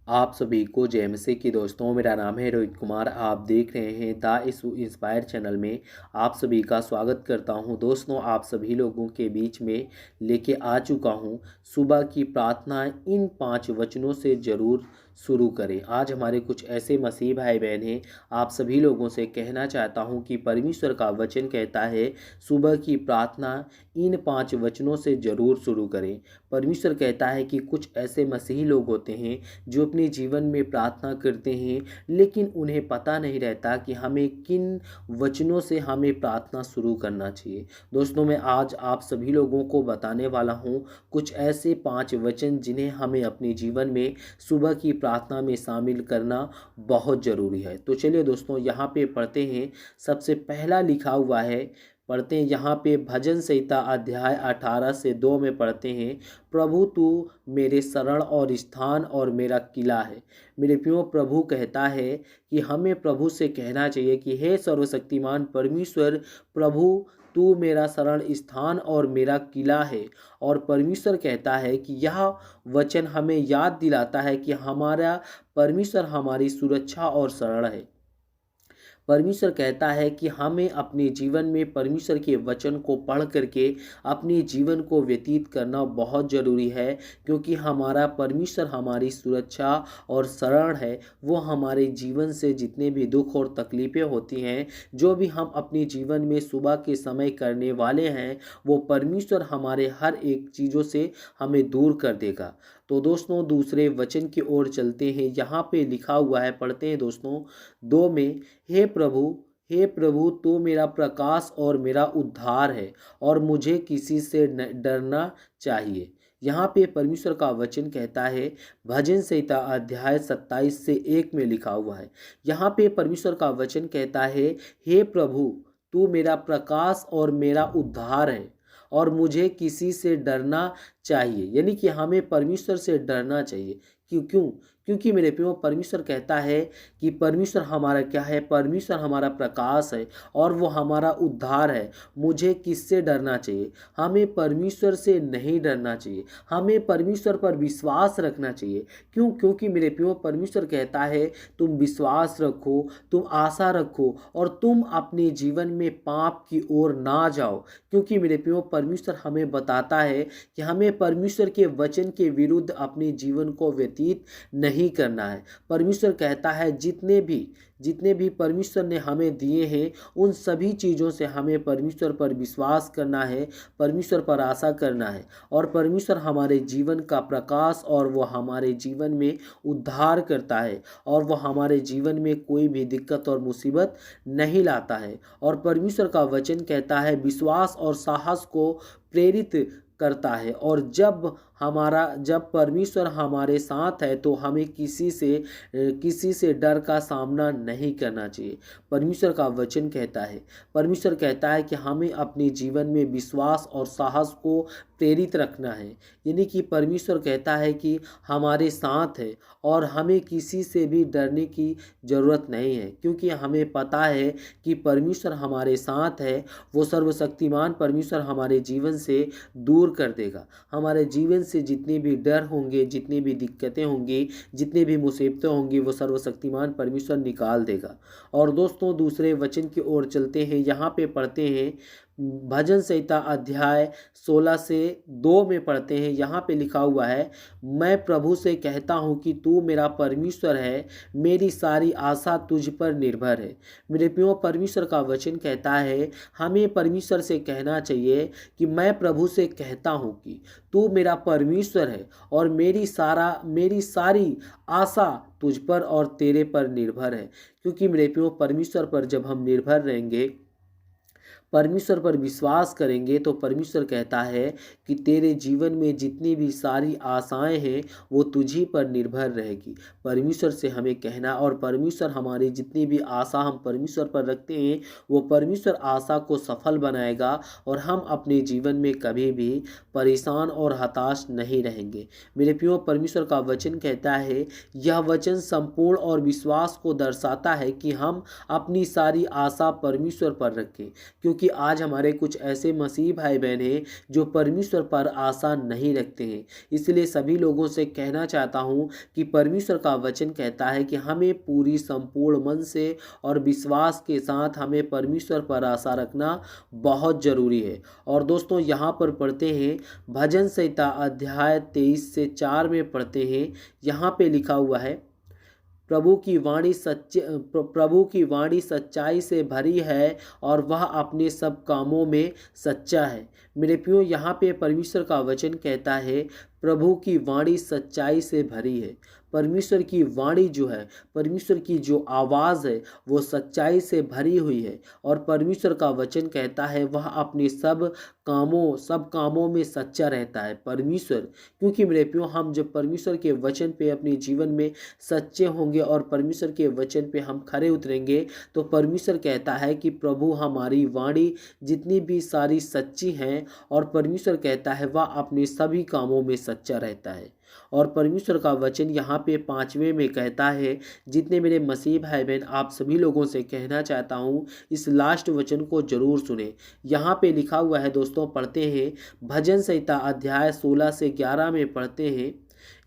आप सभी को जय मसीह की दोस्तों। मेरा नाम है रोहित कुमार। आप देख रहे हैं द इंस्पायर चैनल में। आप सभी का स्वागत करता हूं। दोस्तों, आप सभी लोगों के बीच में लेके आ चुका हूं सुबह की प्रार्थना। इन 5 वचनों से ज़रूर शुरू करें। आज हमारे कुछ ऐसे मसीह भाई बहन हैं। आप सभी लोगों से कहना चाहता हूं कि परमेश्वर का वचन कहता है सुबह की प्रार्थना इन 5 वचनों से ज़रूर शुरू करें। परमेश्वर कहता है कि कुछ ऐसे मसीही लोग होते हैं जो अपने जीवन में प्रार्थना करते हैं, लेकिन उन्हें पता नहीं रहता कि हमें किन वचनों से हमें प्रार्थना शुरू करना चाहिए। दोस्तों, मैं आज आप सभी लोगों को बताने वाला हूं कुछ ऐसे 5 वचन जिन्हें हमें अपने जीवन में सुबह की प्रार्थना में शामिल करना बहुत ज़रूरी है। तो चलिए दोस्तों, यहाँ पे पढ़ते हैं। सबसे पहला लिखा हुआ है, पढ़ते हैं यहाँ पे भजन संहिता अध्याय 18 से 2 में पढ़ते हैं, प्रभु तू मेरे शरण और स्थान और मेरा किला है। मेरे प्रियो, प्रभु कहता है कि हमें प्रभु से कहना चाहिए कि हे सर्वशक्तिमान परमेश्वर, प्रभु तू मेरा शरण स्थान और मेरा किला है। और परमेश्वर कहता है कि यह वचन हमें याद दिलाता है कि हमारा परमेश्वर हमारी सुरक्षा और शरण है। परमेश्वर कहता है कि हमें अपने जीवन में परमेश्वर के वचन को पढ़ करके अपने जीवन को व्यतीत करना बहुत ज़रूरी है, क्योंकि हमारा परमेश्वर हमारी सुरक्षा और शरण है। वो हमारे जीवन से जितने भी दुख और तकलीफ़ें होती हैं, जो भी हम अपने जीवन में सुबह के समय करने वाले हैं, वो परमेश्वर हमारे हर एक चीज़ों से हमें दूर कर देगा। तो दोस्तों, दूसरे वचन की ओर चलते हैं। यहाँ पे लिखा हुआ है, पढ़ते हैं दोस्तों 2 में, हे प्रभु तो मेरा प्रकाश और मेरा उद्धार है और मुझे किसी से डरना चाहिए। यहाँ पे परमेश्वर का वचन कहता है, भजन संहिता अध्याय 27 से 1 में लिखा हुआ है। यहाँ पे परमेश्वर का वचन कहता है, हे प्रभु तू मेरा प्रकाश और मेरा उद्धार है और मुझे किसी से डरना चाहिए। यानी कि हमें परमेश्वर से डरना चाहिए। क्यों? क्योंकि मेरे प्रियो, परमेश्वर कहता है कि परमेश्वर हमारा क्या है? परमेश्वर हमारा प्रकाश है और वो हमारा उद्धार है। मुझे किससे डरना चाहिए? हमें परमेश्वर से नहीं डरना चाहिए। हमें परमेश्वर पर विश्वास रखना चाहिए। क्यों? क्योंकि मेरे प्रियो, परमेश्वर कहता है तुम विश्वास रखो, तुम आशा रखो और तुम अपने जीवन में पाप की ओर ना जाओ। क्योंकि मेरे प्रियो, परमेश्वर हमें बताता है कि हमें परमेश्वर के वचन के विरुद्ध अपने जीवन को व्यतीत नहीं करना है। परमेश्वर कहता है जितने भी परमेश्वर ने हमें दिए हैं, उन सभी चीज़ों से हमें परमेश्वर पर विश्वास करना है, परमेश्वर पर आशा करना है। और परमेश्वर हमारे जीवन का प्रकाश और वो हमारे जीवन में उद्धार करता है और वो हमारे जीवन में कोई भी दिक्कत और मुसीबत नहीं लाता है। और परमेश्वर का वचन कहता है विश्वास और साहस को प्रेरित करता है। और जब परमेश्वर हमारे साथ है तो हमें किसी से डर का सामना नहीं करना चाहिए। परमेश्वर का वचन कहता है कि हमें अपने जीवन में विश्वास और साहस को प्रेरित रखना है। यानी कि परमेश्वर कहता है कि हमारे साथ है और हमें किसी से भी डरने की ज़रूरत नहीं है, क्योंकि हमें पता है कि परमेश्वर हमारे साथ है। वो सर्वशक्तिमान परमेश्वर हमारे जीवन से दूर कर देगा। हमारे जीवन से जितने भी डर होंगे, जितनी भी दिक्कतें होंगी, जितनी भी मुसीबतें होंगी, वो सर्वशक्तिमान परमेश्वर निकाल देगा। और दोस्तों, दूसरे वचन की ओर चलते हैं। यहाँ पे पढ़ते हैं भजन संहिता अध्याय 16 से 2 में पढ़ते हैं। यहाँ पे लिखा हुआ है, मैं प्रभु से कहता हूँ कि तू मेरा परमेश्वर है, मेरी सारी आशा तुझ पर निर्भर है। मेरे प्रियो, परमेश्वर का वचन कहता है हमें परमेश्वर से कहना चाहिए कि मैं प्रभु से कहता हूँ कि तू मेरा परमेश्वर है और मेरी सारी आशा तुझ पर और तेरे पर निर्भर है। क्योंकि मेरे प्रियो, परमेश्वर पर जब हम निर्भर रहेंगे, परमेश्वर पर विश्वास करेंगे, तो परमेश्वर कहता है कि तेरे जीवन में जितनी भी सारी आशाएं हैं वो तुझी पर निर्भर रहेगी। परमेश्वर से हमें कहना, और परमेश्वर हमारी जितनी भी आशा हम परमेश्वर पर रखते हैं, वो परमेश्वर आशा को सफल बनाएगा और हम अपने जीवन में कभी भी परेशान और हताश नहीं रहेंगे। मेरे प्रियो, परमेश्वर का वचन कहता है, यह वचन संपूर्ण और विश्वास को दर्शाता है कि हम अपनी सारी आशा परमेश्वर पर रखें। क्योंकि क्योंकि आज हमारे कुछ ऐसे मसीह भाई बहन हैं जो परमेश्वर पर आशा नहीं रखते हैं। इसलिए सभी लोगों से कहना चाहता हूँ कि परमेश्वर का वचन कहता है कि हमें पूरी संपूर्ण मन से और विश्वास के साथ हमें परमेश्वर पर आशा रखना बहुत ज़रूरी है। और दोस्तों यहाँ पर पढ़ते हैं भजन संहिता अध्याय 23 से 4 में पढ़ते हैं। यहाँ पे लिखा हुआ है, प्रभु की वाणी सच्चाई से भरी है और वह अपने सब कामों में सच्चा है। मेरे प्रियो, यहाँ पे परमेश्वर का वचन कहता है प्रभु की वाणी सच्चाई से भरी है। परमेश्वर की वाणी जो है, परमेश्वर की जो आवाज़ है वो सच्चाई से भरी हुई है। और परमेश्वर का वचन कहता है वह अपने सब कामों में सच्चा रहता है परमेश्वर। क्योंकि मेरे प्रियो, हम जब परमेश्वर के वचन पे अपने जीवन में सच्चे होंगे और परमेश्वर के वचन पे हम खरे उतरेंगे तो परमेश्वर कहता है कि प्रभु हमारी वाणी जितनी भी सारी सच्ची हैं, और परमेश्वर कहता है वह अपने सभी कामों में सच्चा रहता है। और परमेश्वर का वचन यहाँ पे 5वें में कहता है, जितने मेरे मसीह भाई बहन, आप सभी लोगों से कहना चाहता हूँ इस लास्ट वचन को जरूर सुने। यहाँ पे लिखा हुआ है दोस्तों, पढ़ते हैं भजन संहिता अध्याय 16 से 11 में पढ़ते हैं।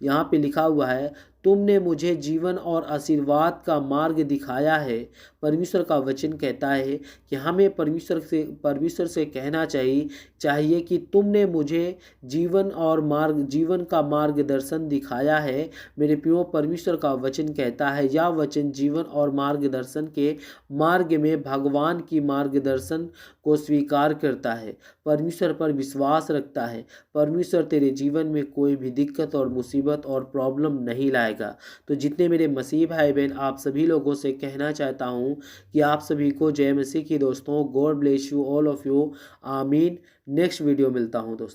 यहाँ पे लिखा हुआ है, तुमने मुझे जीवन और आशीर्वाद का मार्ग दिखाया है। परमेश्वर का वचन कहता है कि हमें परमेश्वर से कहना चाहिए कि तुमने मुझे जीवन का मार्गदर्शन दिखाया है। मेरे प्रियो, परमेश्वर का वचन कहता है यह वचन जीवन और मार्गदर्शन के मार्ग में भगवान की मार्गदर्शन को स्वीकार करता है, परमेश्वर पर विश्वास रखता है। परमेश्वर तेरे जीवन में कोई भी दिक्कत और मुसीबत और प्रॉब्लम नहीं लाएगा। तो जितने मेरे मसीह भाई बहन, आप सभी लोगों से कहना चाहता हूँ कि आप सभी को जय मसीह की दोस्तों। God bless you all of you. आमीन। नेक्स्ट वीडियो मिलता हूँ दोस्तों।